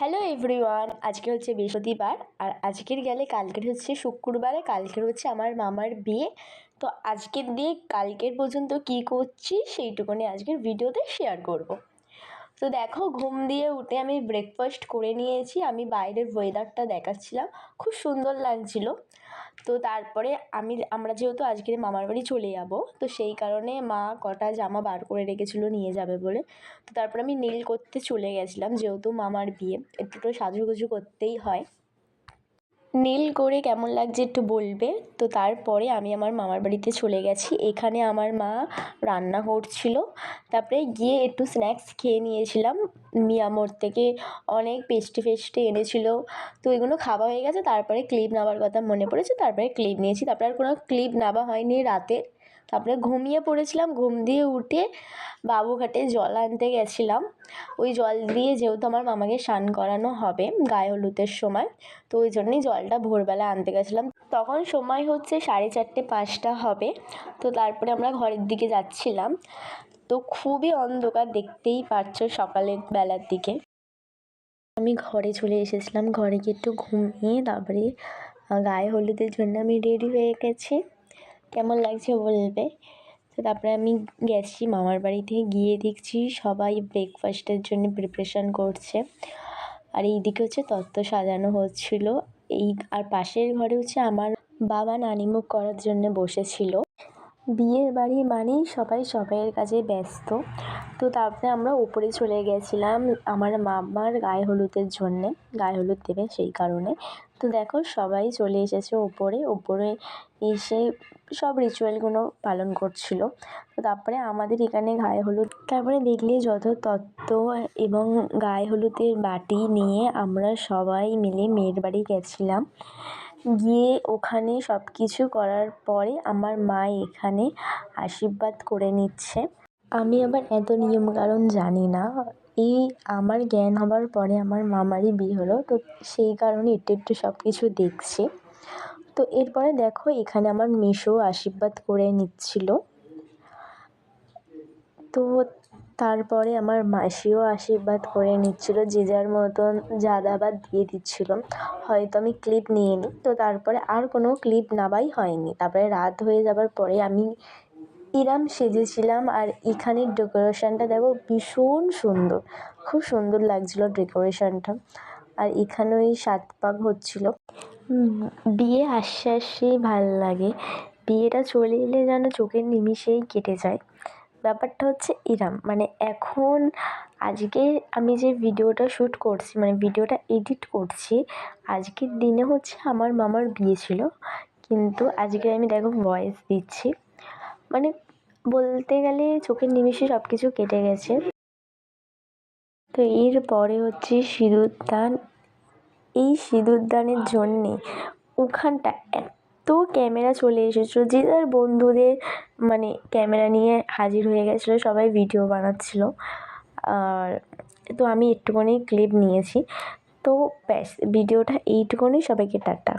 Hello everyone, আজকে হচ্ছে বৃহস্পতিবার আর আজকের গেলে কালকের হচ্ছে শুক্রবারে, কালকের হচ্ছে আমার মামার বিয়ে। তো আজকের দিয়ে কালকের পর্যন্ত কী করছি সেইটুকুনি আজকের ভিডিওতে শেয়ার করব। তো দেখো, ঘুম দিয়ে উঠে আমি ব্রেকফাস্ট করে নিয়েছি। আমি বাইরের ওয়েদারটা দেখাচ্ছিলাম, খুব সুন্দর লাগছিল। তো তারপরে আমরা যেহেতু আজকের মামার বাড়ি চলে যাব, তো সেই কারণে মা কটা জামা বার করে রেখেছিলো নিয়ে যাবে বলে। তো তারপরে আমি নেল করতে চলে গেছিলাম, যেহেতু মামার বিয়ে একটু তো সাজুগুজু করতেই হয়। নেল করে কেমন লাগছে একটু বলবে। তো তারপরে আমি আমার মামার বাড়িতে চলে গেছি। এখানে আমার মা রান্না করছিল, তারপরে গিয়ে একটু স্ন্যাক্স খেয়ে নিয়েছিলাম। মিয়ামোড় থেকে অনেক পেস্ট্রি ফেস্ট্রি এনেছিল, তো এগুলো খাওয়া হয়ে গেছে। তারপরে ক্লিপ নেওয়ার কথা মনে পড়েছে, তারপরে ক্লিপ নিয়েছি। তারপরে আর কোনো ক্লিপ নেওয়া হয়নি রাতে। তারপরে ঘুমিয়ে পড়েছিলাম। ঘুম দিয়ে উঠে বাবুঘাটে জল আনতে গেছিলাম। ওই জল দিয়ে যেহেতু আমার মামাকে স্নান করানো হবে গায়ে হলুদের সময়, তো ওই জন্যই জলটা ভোরবেলা আনতে গেছিলাম। তখন সময় হচ্ছে 4:30-5টা হবে। তো তারপরে আমরা ঘরের দিকে যাচ্ছিলাম। তো খুবই অন্ধকার, দেখতেই পারছো সকালের বেলার দিকে। আমি ঘরে চলে এসেছিলাম। ঘরে গিয়ে একটু ঘুমিয়ে তারপরে গায়ে হলুদের জন্য আমি রেডি হয়ে গেছি। কেমন লাগছে বলবে। তো তারপরে আমি গেছি মামার বাড়িতে। গিয়ে দেখছি সবাই ব্রেকফাস্টের জন্য প্রিপারেশান করছে, আর এইদিকে হচ্ছে তত্ত্ব সাজানো হচ্ছিল। আর পাশের ঘরে হচ্ছে আমার বাবা নানিমুখ করার জন্য বসেছিল। বিয়ের বাড়ি মানেই সবাই সবাইয়ের কাছে ব্যস্ত। তো তারপরে আমরা উপরে চলে গেছিলাম আমার মামার গায়ে হলুদের জন্যে, গায়ে হলুদ দেবে সেই কারণে। তো দেখো সবাই চলে এসেছে ওপরে এসে সব রিচুয়ালগুলো পালন করছিল। তো তারপরে আমাদের এখানে গায়ে হলুদ, তারপরে দেখলে যত তত্ত্ব এবং গায়ে হলুদের বাটি নিয়ে আমরা সবাই মিলে মেয়ের বাড়ি গেছিলাম। গিয়ে ওখানে সব কিছু করার পরে আমার মা এখানে আশীর্বাদ করে নিচ্ছে। আমি আবার এত নিয়মকানুন জানি না। এই আমার জ্ঞান হবার পরে আমার মামারই বিয়ে হলো, তো সেই কারণে একটু সব কিছু দেখছি। তো এরপরে দেখো এখানে আমার মেসো আশীর্বাদ করে নিচ্ছিল। তো তারপরে আমার মাসিও আশীর্বাদ করে নিচ্ছিল, যে যার মতন জাদাবাদ দিয়ে দিচ্ছিল। হয়তো আমি ক্লিপ নিয়ে নিই। তো তারপরে আর কোনো ক্লিপ নেওয়াই হয়নি। তারপরে রাত হয়ে যাবার পরে আমি এরম সেজেছিলাম। আর এখানের ডেকোরেশনটা দেখো ভীষণ সুন্দর, খুব সুন্দর লাগছিল ডেকোরেশনটা। আর এখানে ওই 7 পাক হচ্ছিল। বিয়ে আসতে আসতেই ভাল লাগে, বিয়েটা চলে এলে যেন চোখের নিমিষেই কেটে যায়। ব্যাপারটা হচ্ছে এরম, মানে এখন আজকে আমি যে ভিডিওটা শ্যুট করছি, মানে ভিডিওটা এডিট করছি, আজকের দিনে হচ্ছে আমার মামার বিয়ে ছিল, কিন্তু আজকে আমি দেখো ভয়েস দিচ্ছি। মানে বলতে গেলে চোখের নিমিষে সব কিছু কেটে গেছে। তো এরপরে হচ্ছে সিঁদুরদান। এই সিঁদুরদানের জন্যে ওখানটা এত ক্যামেরা চলে এসেছিলো, যে যার বন্ধুদের মানে ক্যামেরা নিয়ে হাজির হয়ে গেছিলো, সবাই ভিডিও বানাচ্ছিলো। আর তো আমি একটুখানি ক্লিপ নিয়েছি। তো ব্যাস, ভিডিওটা এইটুকুনি। সবাইকে টাটা।